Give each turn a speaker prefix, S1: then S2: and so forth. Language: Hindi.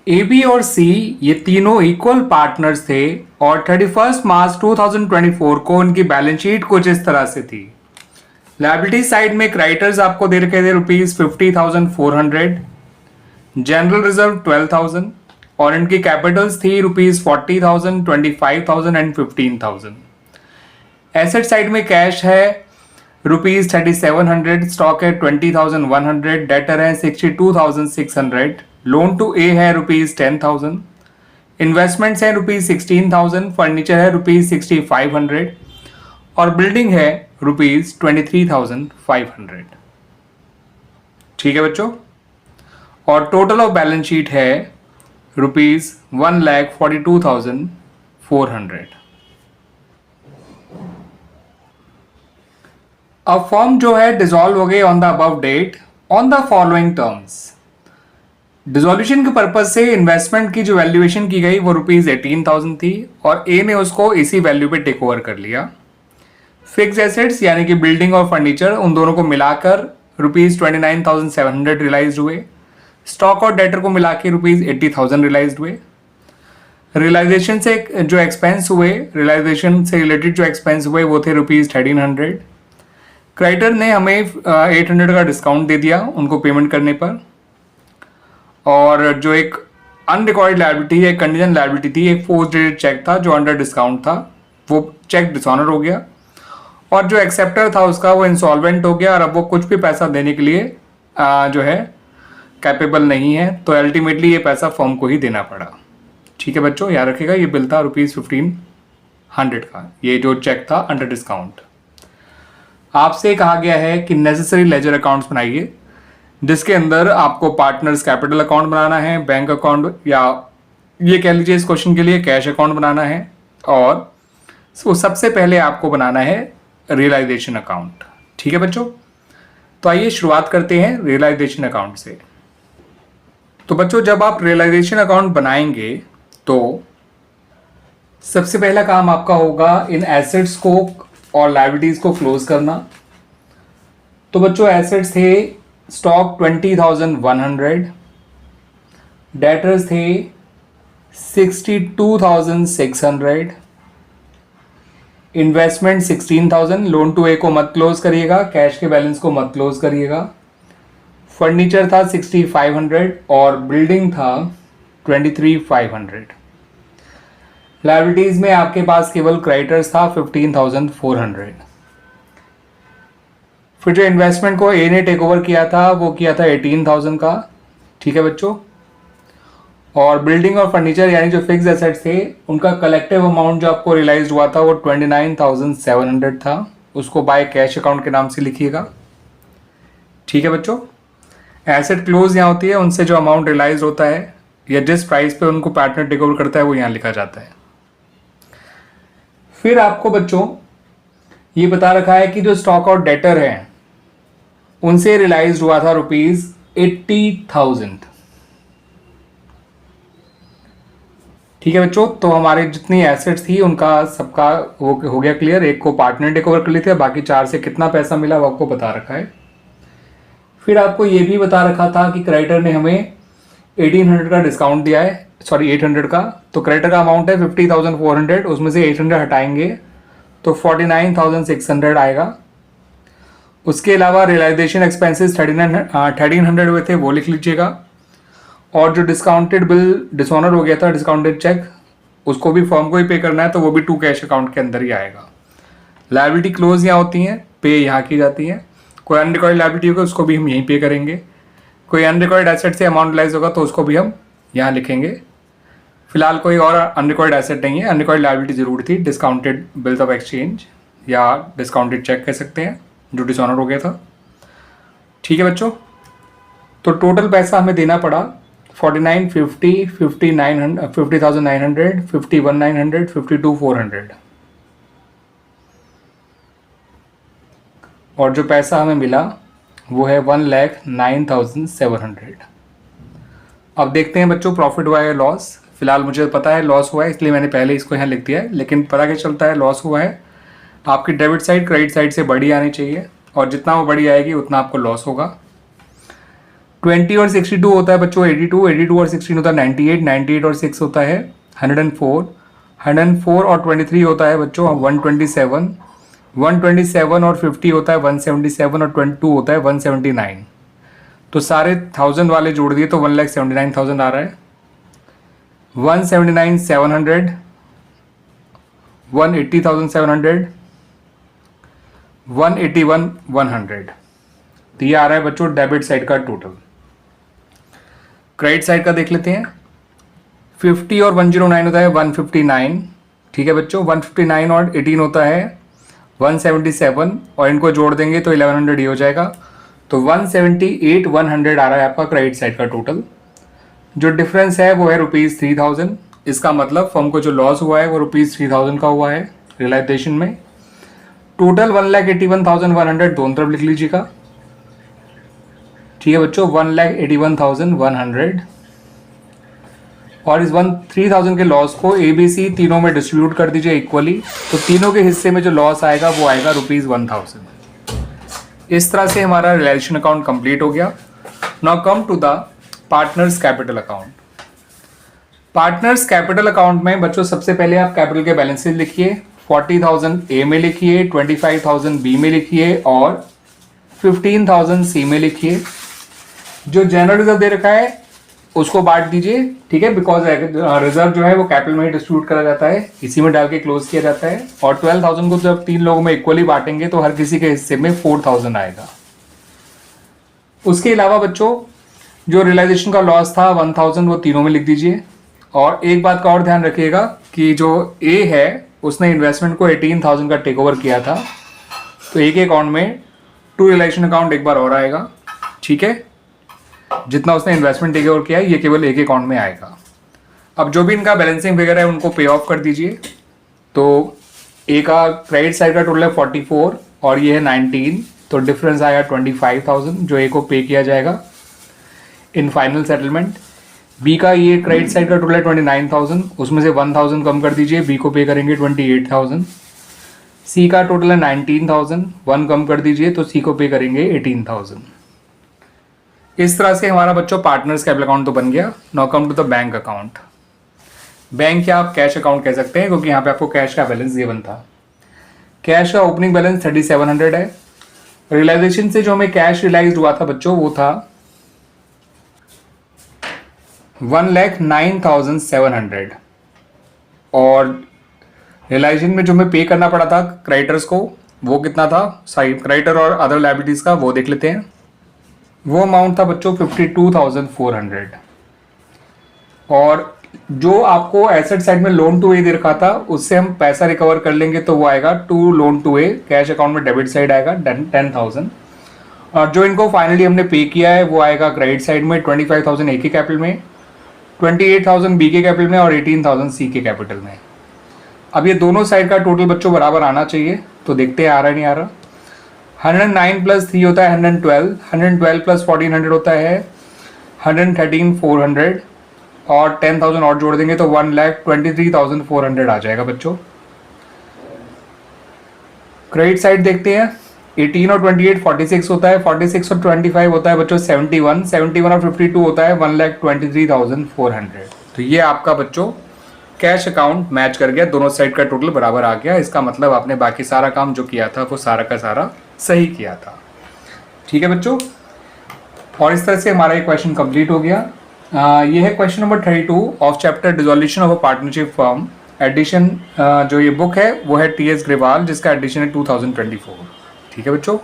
S1: ए बी और सी ये तीनों इक्वल पार्टनर्स थे और 31 मार्च 2024 को उनकी बैलेंस शीट कुछ इस तरह से थी। लायबिलिटी साइड में क्रेडिटर्स आपको दे रखे थे ₹50,400, जनरल रिजर्व 12,000 और इनकी कैपिटल्स थी ₹40,000, 25,000 एंड 15,000। एसेट साइड में कैश है ₹3700, स्टॉक है 20,100, डेटर है 62,600, लोन टू ए है ₹10,000, इन्वेस्टमेंट्स है ₹16,000, फर्नीचर है ₹6,500 और बिल्डिंग है ₹23,500। ठीक है बच्चों, और टोटल ऑफ बैलेंस शीट है ₹1,42,400। अब फर्म जो है डिसॉल्व हो गई on the above date on the following terms. Dissolution के पर्पज से इन्वेस्टमेंट की जो वैल्यूएशन की गई वो ₹18,000 थी और ए ने उसको इसी वैल्यू पे टेक ओवर कर लिया। फिक्स एसेट्स यानी कि बिल्डिंग और फर्नीचर उन दोनों को मिलाकर ₹29,700 रियलाइज हुए। स्टॉक और डेटर को मिला के ₹80,000 रियलाइज हुए। रियलाइजेशन से जो एक्सपेंस हुए, रियलाइजेशन से रिलेटेड जो एक्सपेंस हुए वो थे ₹1,300। क्रेडिटर ने हमें 800 का डिस्काउंट दे दिया उनको पेमेंट करने पर। और जो एक अनरिकॉर्डेड लायबिलिटी है, कंडीशन लायबिलिटी थी, एक पोस्ट डेटेड चेक था जो अंडर डिस्काउंट था, वो चेक डिसऑनर हो गया और जो एक्सेप्टर था उसका वो इंसॉल्वेंट हो गया और अब वो कुछ भी पैसा देने के लिए जो है कैपेबल नहीं है, तो अल्टीमेटली ये पैसा फर्म को ही देना पड़ा। ठीक है बच्चों, याद रखिएगा ये बिल था ₹1500 का, ये जो चेक था अंडर डिस्काउंट। आपसे कहा गया है कि नेसेसरी लेजर अकाउंट्स बनाइए जिसके अंदर आपको पार्टनर्स कैपिटल अकाउंट बनाना है, बैंक अकाउंट, या ये कह लीजिए इस क्वेश्चन के लिए कैश अकाउंट बनाना है, और सबसे पहले आपको बनाना है रियलाइजेशन अकाउंट। ठीक है बच्चों, तो आइए शुरुआत करते हैं रियलाइजेशन अकाउंट से। तो बच्चों जब आप रियलाइजेशन अकाउंट बनाएंगे तो सबसे पहला काम आपका होगा इन एसेट्स को और लायबिलिटीज को क्लोज करना। तो बच्चों एसेट्स थे स्टॉक 20,100, डेटर्स थे 62,600, इन्वेस्टमेंट 16,000, लोन टू ए को मत क्लोज करिएगा, कैश के बैलेंस को मत क्लोज करिएगा, फर्नीचर था 6,500 और बिल्डिंग था 23,500। लायबिलिटीज में आपके पास केवल क्रेडिटर्स था 15,400। फिर जो इन्वेस्टमेंट को ए ने टेक ओवर किया था वो किया था 18,000 का। ठीक है बच्चों, और बिल्डिंग और फर्नीचर यानी जो फिक्स एसेट्स थे उनका कलेक्टिव अमाउंट जो आपको रियलाइज हुआ था वो 29,700 था, उसको बाय कैश अकाउंट के नाम से लिखिएगा। ठीक है बच्चों, एसेट क्लोज यहाँ होती है, उनसे जो अमाउंट रियलाइज होता है या जिस प्राइस पे उनको पार्टनर टेक ओवर करता है वो यहाँ लिखा जाता है। फिर आपको बच्चों ये बता रखा है कि जो स्टॉक और डेटर है उनसे रियलाइज हुआ था ₹80,000। ठीक है बच्चों, तो हमारे जितनी एसेट्स थी उनका सबका वो हो गया क्लियर। एक को पार्टनर टेक ओवर कर लेते हैं, बाकी 4 से कितना पैसा मिला वो आपको बता रखा है। फिर आपको ये भी बता रखा था कि क्रेडिटर ने हमें 1800 का डिस्काउंट दिया है, सॉरी 800 का। तो क्रेडिटर का अमाउंट है 50,400, उसमें से 800 हटाएंगे तो 49,600 आएगा। उसके अलावा रियलाइजेशन एक्सपेंसेस 1300 हुए थे, वो लिख लीजिएगा। और जो डिस्काउंटेड बिल डिसऑनर हो गया था, डिस्काउंटेड चेक, उसको भी फर्म को ही पे करना है, तो वो भी टू कैश अकाउंट के अंदर ही आएगा। लायबिलिटी क्लोज यहाँ होती हैं, पे यहाँ की जाती है। कोई अनरिकॉर्डेड लायबिलिटी होगा उसको भी हम यहीं पे करेंगे। कोई अनरिकॉर्डेड एसेट से अमाउंट रिलाइज होगा तो उसको भी हम यहाँ लिखेंगे। फिलहाल कोई और अनरिकॉर्डेड एसेट नहीं है, अनरिकॉर्डेड लायबिलिटी जरूर थी, डिस्काउंटेड बिल्स ऑफ एक्सचेंज या डिस्काउंटेड चेक कह सकते हैं जो डिसऑनर हो गया था। ठीक है बच्चों, तो टोटल पैसा हमें देना पड़ा 4950, 50,900, 51,900, 52,400 और जो पैसा हमें मिला वो है 1,09,700। अब देखते हैं बच्चों प्रॉफिट हुआ है लॉस। फिलहाल मुझे पता है लॉस हुआ है, इसलिए मैंने पहले इसको यहाँ लिख दिया है, लेकिन पता क्या चलता है लॉस हुआ है। आपकी डेबिट साइड क्रेडिट साइड से बड़ी आनी चाहिए और जितना वो बड़ी आएगी उतना आपको लॉस होगा। 20 और 62 होता है बच्चों 82, 82 और 16 होता है 98, 98 और 6 होता है 104, 104 और 23 होता है बच्चों 127, 127 और 50 होता है 177 और 22 होता है 179। तो सारे 1000 वाले जोड़ दिए तो 1,79,000 आ रहा है। 179,700, 180,700, 181,100। तो ये आ रहा है बच्चों डेबिट साइड का टोटल। क्रेडिट साइड का देख लेते हैं। 50 और 109 होता है 159, ठीक है बच्चों। 159 और 18 होता है 177 और इनको जोड़ देंगे तो 1100 ही हो जाएगा। तो 178,100 आ रहा है आपका क्रेडिट साइड का टोटल। जो डिफरेंस है वो है ₹3000। इसका मतलब फर्म को जो लॉस हुआ है वो ₹3000 का हुआ है रियलाइजेशन में। टोटल 1,81,100 दोनों तरफ लिख लीजिएगा, ठीक है बच्चों। 1,81,100 और इस 3,000 के लॉस को ABC तीनों में डिस्ट्रीब्यूट कर दीजिए इक्वली। तो तीनों के हिस्से में जो लॉस आएगा वो आएगा ₹1000। इस तरह से हमारा रियलाइजेशन अकाउंट कंप्लीट हो गया। Now come to the partners capital account. Partners capital account में बच्चों सबसे पहले आप कैपिटल के बैलेंसेस लिखिए। 40,000 ए में लिखिए, 25,000 बी में लिखिए और 15,000 सी में लिखिए। जो जनरल रिजर्व दे रखा है उसको बांट दीजिए, ठीक है, बिकॉज रिजर्व जो है वो कैपिटल में ही डिस्ट्रीब्यूट करा जाता है, इसी में डाल के क्लोज किया जाता है। और 12,000 को जब 3 लोगों में इक्वली बांटेंगे तो हर किसी के हिस्से में 4,000 आएगा। उसके अलावा बच्चों जो रियलाइजेशन का लॉस था 1,000 वो तीनों में लिख दीजिए। और एक बात का और ध्यान रखिएगा कि जो ए है उसने इन्वेस्टमेंट को 18,000 का टेक ओवर किया था, तो एक अकाउंट में टू रियलाइजेशन अकाउंट एक बार और आएगा, ठीक है। जितना उसने इन्वेस्टमेंट टेक ओवर किया है ये केवल एक अकाउंट में आएगा। अब जो भी इनका बैलेंसिंग फिगर है उनको पे ऑफ कर दीजिए। तो ए का क्रेडिट साइड का टोटल है 44 और ये है 19, तो डिफरेंस आया 25,000 जो ए को पे किया जाएगा इन फाइनल सेटलमेंट। बी का ये क्रेडिट साइड का टोटल है 29,000, उसमें से 1,000 कम कर दीजिए, बी को पे करेंगे 28,000। सी का टोटल है 19,000, 1 कम कर दीजिए तो सी को पे करेंगे 18,000। इस तरह से हमारा बच्चों पार्टनर्स कैपिटल अकाउंट तो बन गया। Now come to the bank account. Bank या आप कैश अकाउंट कह सकते हैं क्योंकि यहाँ पे आपको कैश का बैलेंस गिवन था। कैश का ओपनिंग बैलेंस 3,700 है। रियलाइजेशन से जो हमें कैश रियलाइज हुआ था बच्चों वो था 1,09,700 और रियलाइजेशन में जो हमें पे करना पड़ा था क्रेडिटर्स को वो कितना था, सॉरी क्रेडिटर और अदर लायबिलिटीज का वो देख लेते हैं। वो अमाउंट था बच्चों 52,400 और जो आपको एसेट साइड में लोन टू ए दे रखा था उससे हम पैसा रिकवर कर लेंगे तो वो आएगा to loan to a, cash account में डेबिट साइड आएगा 10,000 और जो इनको फाइनली हमने पे किया है वो आएगा क्रेडिट साइड में 25,000 ए के कैपिटल में, 28,000 बी के कैपिटल में और 18,000 सी के कैपिटल में। अब ये दोनों साइड का टोटल बच्चों बराबर आना चाहिए, तो देखते हैं आ रहा है नहीं आ रहा। 109 प्लस 3 होता है 112, 112 प्लस 1400 होता है 113,400 और 10,000 और जोड़ देंगे तो 1,23,400 आ जाएगा बच्चों। क्रेडिट साइड देखते हैं। 18 और 28 46 होता है, 46 और 25 होता है बच्चों 71, 71 और 52 होता है 1,23,400। तो ये आपका बच्चों कैश अकाउंट मैच कर गया, दोनों साइड का टोटल बराबर आ गया। इसका मतलब आपने बाकी सारा काम जो किया था वो सारा का सारा सही किया था, ठीक है बच्चों। और इस तरह से हमारा ये क्वेश्चन कंप्लीट हो गया। ये है question number 32 of chapter dissolution of a partnership firm. Edition जो ये बुक है वो है TS ग्रेवाल, जिसका एडिशन है 2024, ठीक है बच्चों।